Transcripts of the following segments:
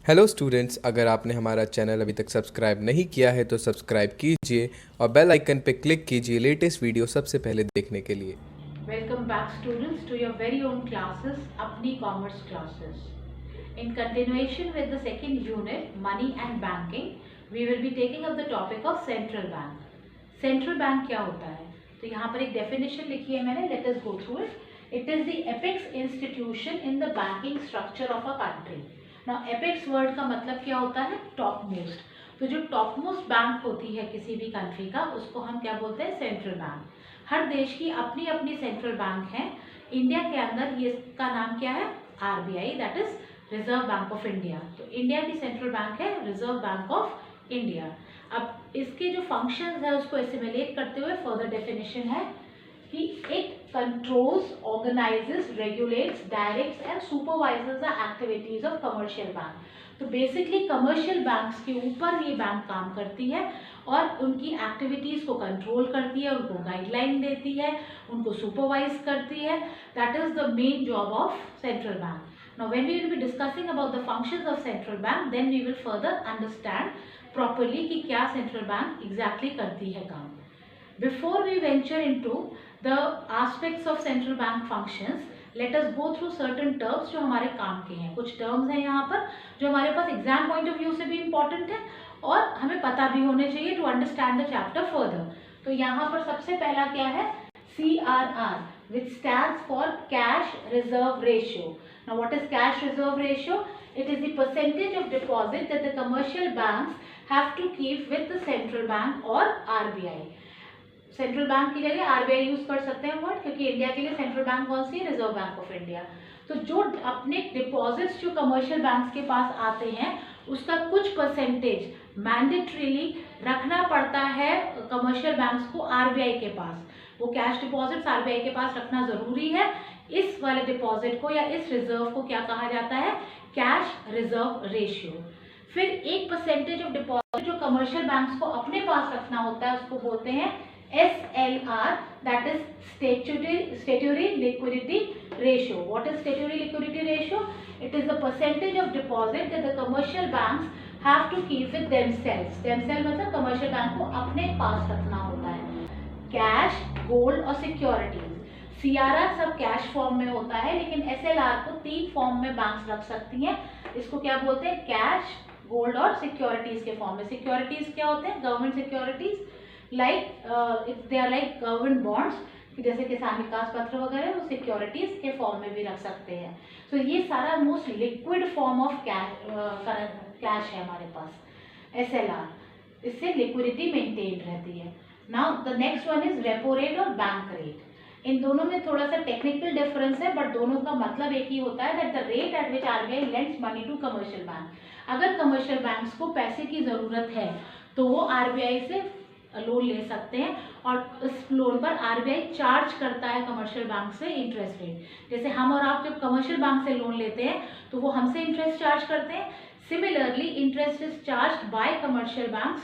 Hello students, अगर आपने हमारा चैनल अभी तक सब्सक्राइब नहीं किया है तो सब्सक्राइब कीजिए और बेल आइकन पे क्लिक कीजिए लेटेस्ट वीडियो सबसे पहले देखने के लिए। Welcome back students to your very own classes, Apni Commerce classes. In continuation with the second unit, Money and Banking, we will be taking up the topic of Central Bank. Central Bank क्या होता है? तो यहाँ पर एक definition लिखी है मैंने, let us go through it. It is the apex institution in the banking structure of a country. Now apex word का मतलब क्या होता है? Top most. तो जो टॉप मोस्ट बैंक होती है किसी भी कंट्री का, उसको हम क्या बोलते हैं? Central bank. हर देश की अपनी अपनी सेंट्रल बैंक है। इंडिया के अंदर ये इसका नाम क्या है? RBI, that is Reserve Bank of India. तो इंडिया की सेंट्रल बैंक है रिजर्व बैंक ऑफ इंडिया। अब इसके जो फंक्शंस है उसको एसिमुलेट करते हुए फर्दर डेफिनेशन है कि it controls, organises, regulates, directs and supervises the activities of commercial bank. तो बेसिकली कमर्शियल बैंक्स के ऊपर ये बैंक काम करती है और उनकी एक्टिविटीज़ को कंट्रोल करती है, उनको गाइडलाइन देती है, उनको सुपरवाइज करती है। That is the main job of central bank. Now when we will be discussing about the functions of central bank, then we will further understand properly कि क्या सेंट्रल बैंक एग्जैक्टली करती है काम। Before we venture into the aspects of central bank functions, let us go through certain terms जो हमारे काम के हैं। कुछ terms हैं यहाँ पर जो हमारे पास एग्जाम पॉइंट ऑफ व्यू से भी इम्पोर्टेंट है और हमें पता भी होने चाहिए to understand the chapter further. तो यहाँ पर सबसे पहला क्या है? CRR, which stands for Cash Reserve Ratio. Now, what is Cash Reserve Ratio? It is the percentage of deposit that the commercial banks have to keep with the central bank or RBI. Central bank की जगह RBI use कर सकते हैं word, क्योंकि India के लिए central bank कौन सी है? Reserve Bank of India. तो जो अपने डिपॉजिट्स जो कमर्शियल बैंक्स के पास आते हैं उसका कुछ परसेंटेज मैंडेटरीली रखना पड़ता है कमर्शियल बैंक्स को आरबीआई के पास। वो कैश डिपॉजिट्स आरबीआई के पास रखना जरूरी है। इस वाले डिपॉजिट को या इस रिजर्व को क्या कहा जाता है? Cash reserve ratio. फिर एक परसेंटेज ऑफ डिपॉजिट जो कमर्शियल बैंक्स को अपने पास रखना होता है उसको बोलते हैं SLR, that is statutory liquidity ratio. What is statutory liquidity ratio? It is the percentage of deposit that the commercial banks have to keep with themselves. Themselves मतलब commercial बैंक को अपने पास रखना होता है। कैश, गोल्ड और securities. CRR सब cash form में होता है, लेकिन SLR को 3 फॉर्म में बैंक्स रख सकती हैं। इसको क्या बोलते हैं? कैश, गोल्ड और सिक्योरिटीज के फॉर्म में। सिक्योरिटीज क्या होते हैं? Government securities, they are like government bonds, जैसे किसान विकास पत्र वगैरह, वो सिक्योरिटीज के फॉर्म में भी रख सकते हैं। तो ये सारा most liquid form of cash है हमारे पास, SLR। इससे लिक्विडिटी मेंटेन रहती है। Now the next one is repo rate और बैंक रेट। इन दोनों में थोड़ा सा टेक्निकल डिफरेंस है, बट दोनों का मतलब एक ही होता है, that the rate at which RBI lends money to commercial bank. अगर कमर्शियल बैंक्स को पैसे की जरूरत है तो वो आरबीआई से लोन ले सकते हैं और उस लोन पर आरबीआई चार्ज करता है कमर्शियल बैंक से इंटरेस्ट रेट। जैसे हम और आप जब कमर्शियल बैंक से लोन लेते हैं तो वो हमसे इंटरेस्ट चार्ज करते हैं। Similarly interest is charged bye commercial banks,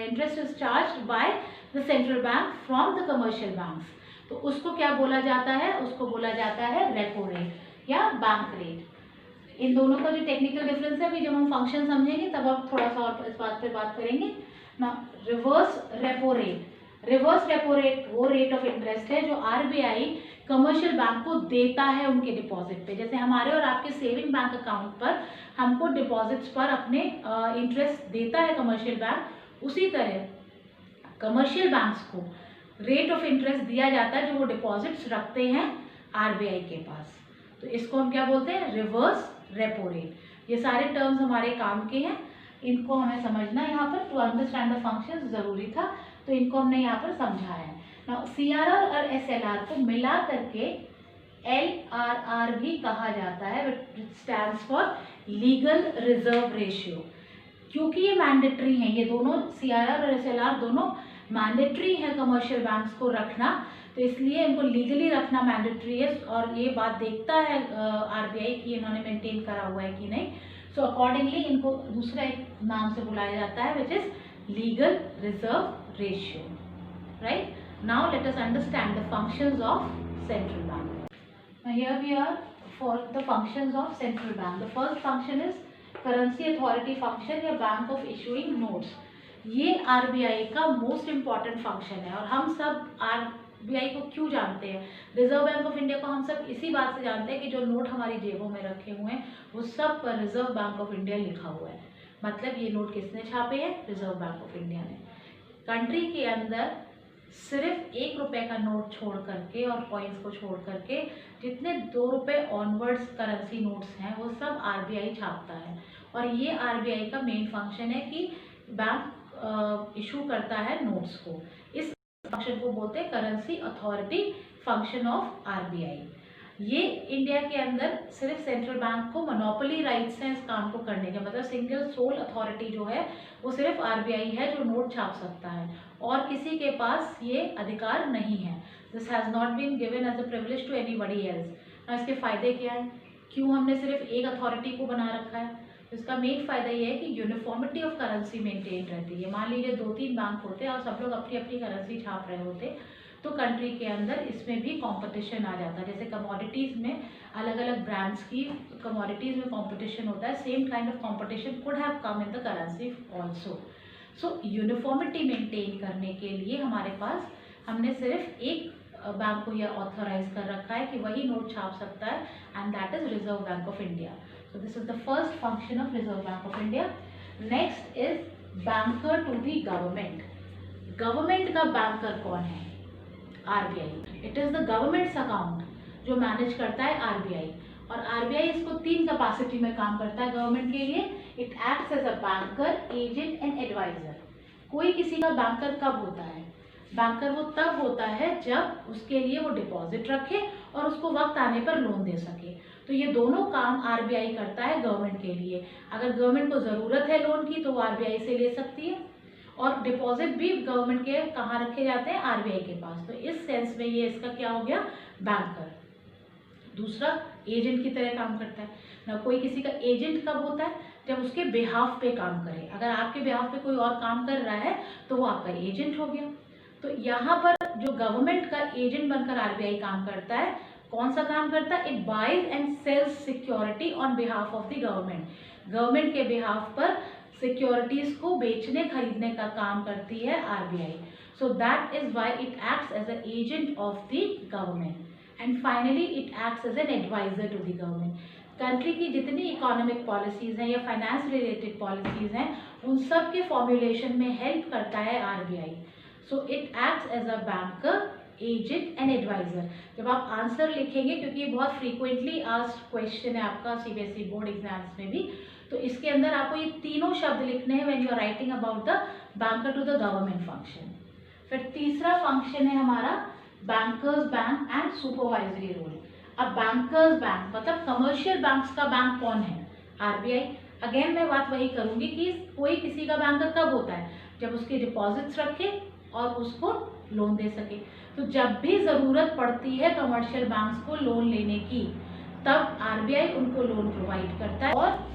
interest is charged by the central bank from the commercial banks. तो उसको क्या बोला जाता है? उसको बोला जाता है रेपो रेट या बैंक रेट। इन दोनों का जो टेक्निकल डिफरेंस है, अभी जब हम फंक्शन समझेंगे तब आप थोड़ा सा और इस बात पे बात करेंगे ना। Reverse repo rate. Reverse repo rate वो रेट ऑफ इंटरेस्ट है जो आरबीआई कमर्शियल बैंक को देता है उनके डिपॉजिट पे। जैसे हमारे और आपके सेविंग बैंक अकाउंट पर हमको डिपॉजिट्स पर अपने इंटरेस्ट देता है कमर्शियल बैंक, उसी तरह कमर्शियल बैंक्स को रेट ऑफ इंटरेस्ट दिया जाता है जो वो डिपॉजिट्स रखते हैं आरबीआई के पास। तो इसको हम क्या बोलते हैं? Reverse repo rate. ये सारे टर्म्स हमारे काम के हैं, इनको हमें समझना यहाँ पर टू अंडरस्टैंड द फंक्शंस जरूरी था, तो इनको हमने यहाँ पर समझा है। नाउ CRR और SLR को मिला करके LRR भी कहा जाता है, विच stands for legal reserve ratio. क्योंकि ये मैंडेटरी हैं, ये दोनों CRR और SLR दोनों मैंडेटरी है कमर्शियल बैंक्स को रखना, तो इसलिए इनको लीगली रखना मैंडेटरी है और ये बात देखता है आरबीआई कि इन्होंने मेंटेन करा हुआ है कि नहीं। सो अकॉर्डिंगली इनको दूसरा एक नाम से बुलाया जाता है, which is legal reserve ratio. Right, now let us understand the functions of central bank. Here we are for the functions of central bank. The first function is currency authority function या bank of issuing notes. ये RBI का most important function है और हम सब RBI को क्यों जानते हैं, रिजर्व बैंक ऑफ इंडिया को हम सब इसी बात से जानते हैं कि जो नोट हमारी जेबों में रखे हुए हैं वो सब पर रिजर्व बैंक ऑफ इंडिया लिखा हुआ है. मतलब ये नोट किसने छापे हैं, रिजर्व बैंक ऑफ इंडिया ने. कंट्री के अंदर सिर्फ 1 रुपये का नोट छोड़ करके और कॉइन्स को छोड़ करके जितने 2 रुपये ऑनवर्ड्स करेंसी नोट्स हैं वो सब आरबीआई छापता है. और ये आरबीआई का मेन फंक्शन है कि बैंक इशू करता है नोट्स को. इस फंक्शन को बोलते हैं currency authority function of RBI. ये इंडिया के अंदर सिर्फ सेंट्रल बैंक को मोनोपोली राइट्स हैं इस काम को करने के, मतलब सिंगल सोल अथॉरिटी जो है वो सिर्फ आरबीआई है जो नोट छाप सकता है और किसी के पास ये अधिकार नहीं है. This has not been given as a privilege to anybody else. इसके फ़ायदे क्या हैं, क्यों हमने सिर्फ एक अथॉरिटी को बना रखा है. इसका मेन फ़ायदा ये है कि यूनिफॉर्मिटी ऑफ करेंसी मेंटेन रहती है. मान लीजिए 2-3 बैंक होते और सब लोग अपनी अपनी करेंसी छाप रहे होते तो कंट्री के अंदर इसमें भी कंपटीशन आ जाता है. जैसे कमोडिटीज़ में अलग अलग ब्रांड्स की कमोडिटीज़ में कंपटीशन होता है, same kind of competition could have come in the currency also. So uniformity maintain करने के लिए हमारे पास हमने सिर्फ एक बैंक को यह ऑथराइज कर रखा है कि वही नोट छाप सकता है and that is Reserve Bank of India. So this is the first function of Reserve Bank of India. Next is banker to the government. Government का बैंकर कौन है, RBI. It is the government's account जो manage करता है RBI. और RBI इसको 3 capacity में काम करता है गवर्नमेंट के लिए. It acts as a banker, agent and advisor. कोई किसी का बैंकर कब होता है, बैंकर वो तब होता है जब उसके लिए वो डिपॉजिट रखे और उसको वक्त आने पर लोन दे सके. तो ये दोनों काम आरबीआई करता है गवर्नमेंट के लिए. अगर गवर्नमेंट को ज़रूरत है लोन की तो वो आरबीआई से ले सकती है और डिपॉजिट भी गवर्नमेंट के कहाँ रखे जाते हैं, आरबीआई के पास. तो इस सेंस में ये इसका क्या हो गया, बैंकर. दूसरा एजेंट की तरह काम करता है ना. कोई किसी का एजेंट कब होता है, जब उसके बिहाफ पे काम करे. अगर आपके बिहाफ पे कोई और काम कर रहा है तो वो आपका एजेंट हो गया. तो यहाँ पर जो गवर्नमेंट का एजेंट बनकर आरबीआई काम करता है, कौन सा काम करता है, it buys and sells security on behalf of the government. Government के बिहाफ पर सिक्योरिटीज को बेचने खरीदने का काम करती है RBI. So that is why it acts as a agent of the government. And finally it acts as an advisor to the government. Country की जितनी इकोनॉमिक पॉलिसीज़ हैं या फाइनेंस रिलेटेड पॉलिसीज़ हैं उन सब के फॉर्मुलेशन में हेल्प करता है RBI. So it acts as a banker, agent and advisor. जब आप आंसर लिखेंगे, क्योंकि ये बहुत फ्रीक्वेंटली आस्क्ड क्वेश्चन है आपका सीबीएसई बोर्ड एग्जाम्स में भी, तो इसके अंदर आपको ये तीनों शब्द लिखने हैं when you are writing about the banker to the government function. फिर तीसरा फंक्शन है हमारा bankers bank and supervisory role. अब बैंकर्स बैंक मतलब कमर्शियल बैंक्स का बैंक कौन है, आरबीआई. अगेन मैं बात वही करूंगी कि कोई किसी का बैंकर कब होता है, जब उसके डिपॉजिट्स रखे और उसको लोन दे सके. तो जब भी ज़रूरत पड़ती है कमर्शियल बैंक्स को लोन लेने की, तब आरबीआई उनको लोन प्रोवाइड करता है. और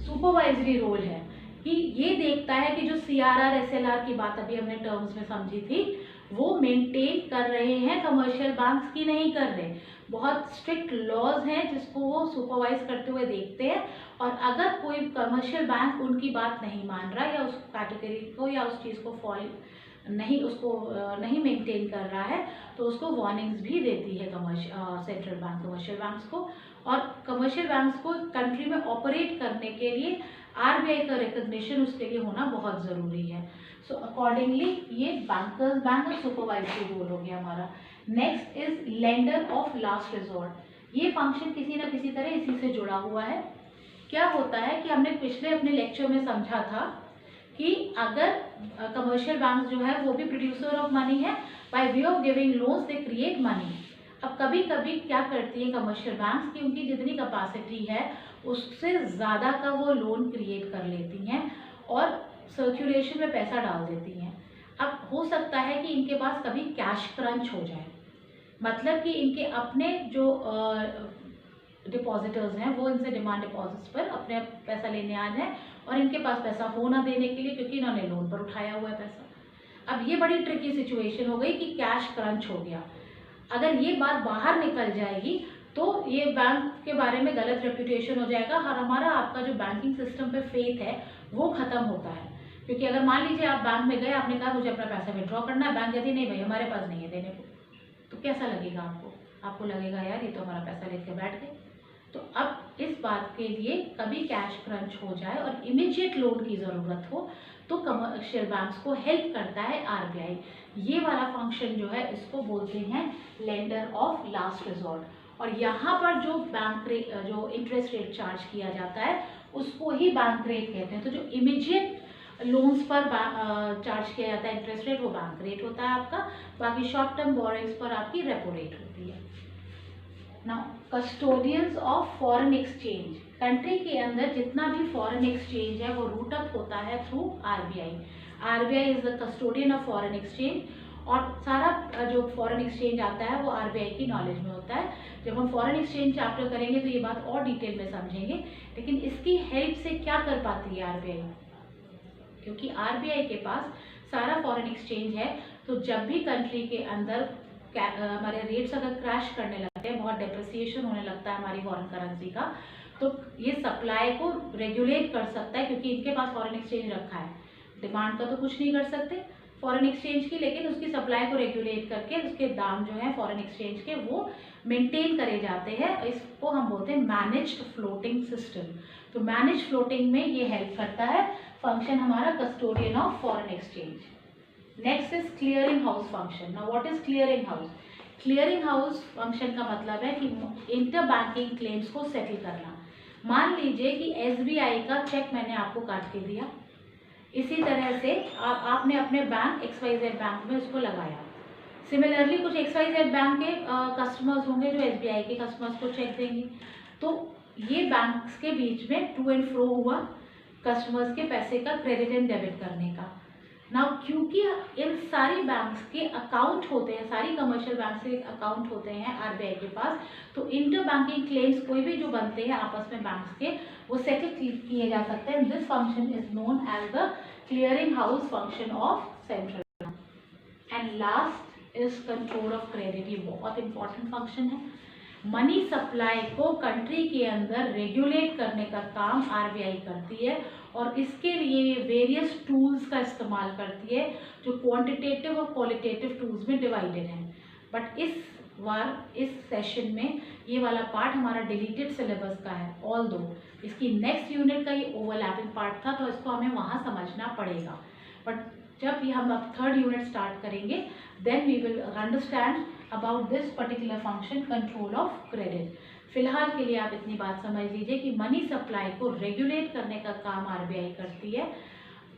सुपरवाइजरी रोल है कि ये देखता है कि जो सीआरआर एसएलआर की बात अभी हमने टर्म्स में समझी थी वो मेंटेन कर रहे हैं कमर्शियल बैंक्स की नहीं कर रहे. बहुत स्ट्रिक्ट लॉज हैं जिसको वो सुपरवाइज करते हुए देखते हैं. और अगर कोई कमर्शियल बैंक उनकी बात नहीं मान रहा या उस कैटेगरी को या उस चीज़ को फॉलो नहीं मेंटेन कर रहा है तो उसको वार्निंग्स भी देती है सेंट्रल बैंक कमर्शियल बैंक्स को. और कमर्शियल बैंक्स को कंट्री में ऑपरेट करने के लिए आरबीआई का रिकग्निशन उसके लिए होना बहुत ज़रूरी है. सो अकॉर्डिंगली ये बैंकर्स बैंक और सुपरवाइजरी रोल हो गया हमारा. Next is lender of last resort. ये फंक्शन किसी न किसी तरह इसी से जुड़ा हुआ है. क्या होता है कि हमने पिछले अपने लेक्चर में समझा था कि अगर कमर्शियल बैंक जो है वो भी प्रोड्यूसर ऑफ मनी है, by way of giving loans they create money. अब कभी कभी क्या करती है कमर्शियल बैंक्स की उनकी जितनी कैपेसिटी है उससे ज़्यादा का वो लोन क्रिएट कर लेती हैं और सर्कुलेशन में पैसा डाल देती हैं. अब हो सकता है कि इनके पास कभी कैश क्रंच हो जाए, मतलब कि इनके अपने जो डिपॉजिटर्स हैं वो इनसे डिमांड डिपॉजिट्स पर अपने पैसा लेने आ जाए और इनके पास पैसा हो ना देने के लिए, क्योंकि इन्होंने लोन पर उठाया हुआ है पैसा. अब ये बड़ी ट्रिकी सिचुएशन हो गई कि कैश क्रंच हो गया. अगर ये बात बाहर निकल जाएगी तो ये बैंक के बारे में गलत रेपुटेशन हो जाएगा और हमारा आपका जो बैंकिंग सिस्टम पे फेथ है वो ख़त्म होता है। क्योंकि अगर मान लीजिए आप बैंक में गए, आपने कहा मुझे अपना पैसा विड्रॉ करना है, बैंक कहती नहीं भाई हमारे पास नहीं है देने को, तो कैसा लगेगा आपको? आपको लगेगा यार ये तो हमारा पैसा लेके बैठ गए। तो अब इस बात के लिए कभी कैश क्रंच हो जाए और इमीडिएट लोन की ज़रूरत हो तो कमर्शियल बैंक्स को हेल्प करता है आरबीआई। ये वाला फंक्शन जो है इसको बोलते हैं लेंडर ऑफ लास्ट रिजॉर्ट। और यहाँ पर जो जो इंटरेस्ट रेट चार्ज किया जाता है उसको ही बैंक रेट कहते हैं। तो जो इमीडिएट लोन्स पर चार्ज किया जाता है इंटरेस्ट रेट वो बैंक रेट होता है आपका, बाकी शॉर्ट टर्म बोरिंग्स पर आपकी रेपो रेट होती है। Now custodians of foreign exchange, country के अंदर जितना भी फॉरेन एक्सचेंज है वो रूट अप होता है through RBI. RBI is the custodian of foreign exchange और सारा जो फॉरेन एक्सचेंज आता है वो आरबीआई की नॉलेज में होता है। जब हम फॉरेन एक्सचेंज चैप्टर करेंगे तो ये बात और डिटेल में समझेंगे, लेकिन इसकी हेल्प से क्या कर पाती है आरबीआई? क्योंकि आरबीआई के पास सारा फॉरेन एक्सचेंज है, तो जब भी कंट्री के अंदर हमारे रेट्स अगर क्रैश करने लगते हैं, बहुत डेप्रिसिएशन होने लगता है हमारी फॉरेन करेंसी का, तो ये सप्लाई को रेगुलेट कर सकता है क्योंकि इनके पास फॉरेन एक्सचेंज रखा है। डिमांड का तो कुछ नहीं कर सकते फॉरेन एक्सचेंज की, लेकिन उसकी सप्लाई को रेगुलेट करके उसके दाम जो है फॉरेन एक्सचेंज के वो मेंटेन करे जाते हैं। इसको हम बोलते हैं मैनेज्ड फ्लोटिंग सिस्टम। तो मैनेज फ्लोटिंग में ये हेल्प करता है फंक्शन हमारा custodian of foreign exchange. Next is clearing house function. Now what is clearing house? Clearing house function का मतलब है कि इंटर बैंकिंग क्लेम्स को सेटल करना। मान लीजिए कि एसबीआई का चेक मैंने आपको काट के दिया, इसी तरह से आपने अपने बैंक XYZ बैंक में उसको लगाया। सिमिलरली कुछ XYZ बैंक के कस्टमर्स होंगे जो एसबीआई के कस्टमर्स को चेक देंगे, तो ये बैंक्स के बीच में टू एंड फ्रो हुआ कस्टमर्स के पैसे का क्रेडिट एंड डेबिट करने का। ना क्योंकि इन सारी बैंक्स के अकाउंट होते हैं, सारी कमर्शियल बैंक्स के अकाउंट होते हैं आरबीआई के पास, तो इंटर बैंकिंग क्लेम्स कोई भी जो बनते हैं आपस में बैंक्स के वो सेटल किए जा सकते हैं। This function is known as the clearing house function of central bank. And last is control of credit. ये बहुत इंपॉर्टेंट फंक्शन है। मनी सप्लाई को कंट्री के अंदर रेगुलेट करने का काम आरबीआई करती है और इसके लिए वेरियस टूल्स का इस्तेमाल करती है जो क्वांटिटेटिव और क्वालिटेटिव टूल्स में डिवाइडेड हैं। बट इस बार इस सेशन में ये वाला पार्ट हमारा डिलीटेड सिलेबस का है, ऑल दो इसकी नेक्स्ट यूनिट का ये ओवरलैपिंग पार्ट था, तो इसको हमें वहाँ समझना पड़ेगा। बट जब ये हम अब थर्ड यूनिट स्टार्ट करेंगे then we will understand about this particular function control of credit. फिलहाल के लिए आप इतनी बात समझ लीजिए कि मनी सप्लाई को रेगुलेट करने का काम आरबीआई करती है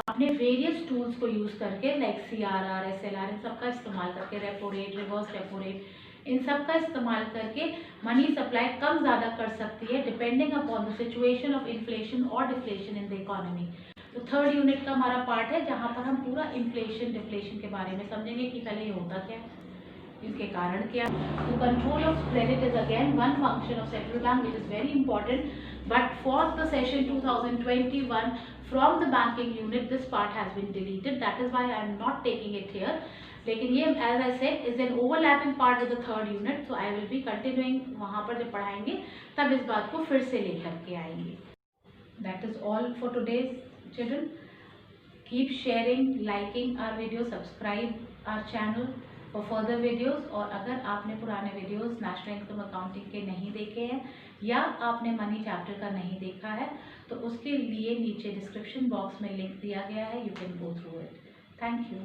अपने वेरियस टूल्स को यूज़ करके, लाइक CRR, SLR, इन सब का इस्तेमाल करके, repo rate, reverse repo rate, इन सब का इस्तेमाल करके मनी सप्लाई कम ज़्यादा कर सकती है depending upon the situation of inflation और डिफ्लेशन इन द इकोनॉमी। तो थर्ड यूनिट का हमारा पार्ट है जहाँ पर हम पूरा इन्फ्लेशन डिफ्लेशन के बारे में समझेंगे कि पहले ये होता क्या है, इसके कारण क्या। तो control of credit is again one function of central bank which is very important, but for the session 2021 from the banking unit this part has been deleted, that is why I am not taking it here. लेकिन ये as I said is an overlapping part with the third unit, so I will be continuing, वहाँ पर जब पढ़ाएंगे तब इस बात को फिर से लेकर के आएंगे। That is all for today's children. Keep sharing, liking our video, subscribe our channel for further videos। और अगर आपने पुराने videos नेशनल इनकम अकाउंटिंग के नहीं देखे हैं या आपने मनी चैप्टर का नहीं देखा है तो उसके लिए नीचे डिस्क्रिप्शन बॉक्स में लिंक दिया गया है, you can go through it. Thank you.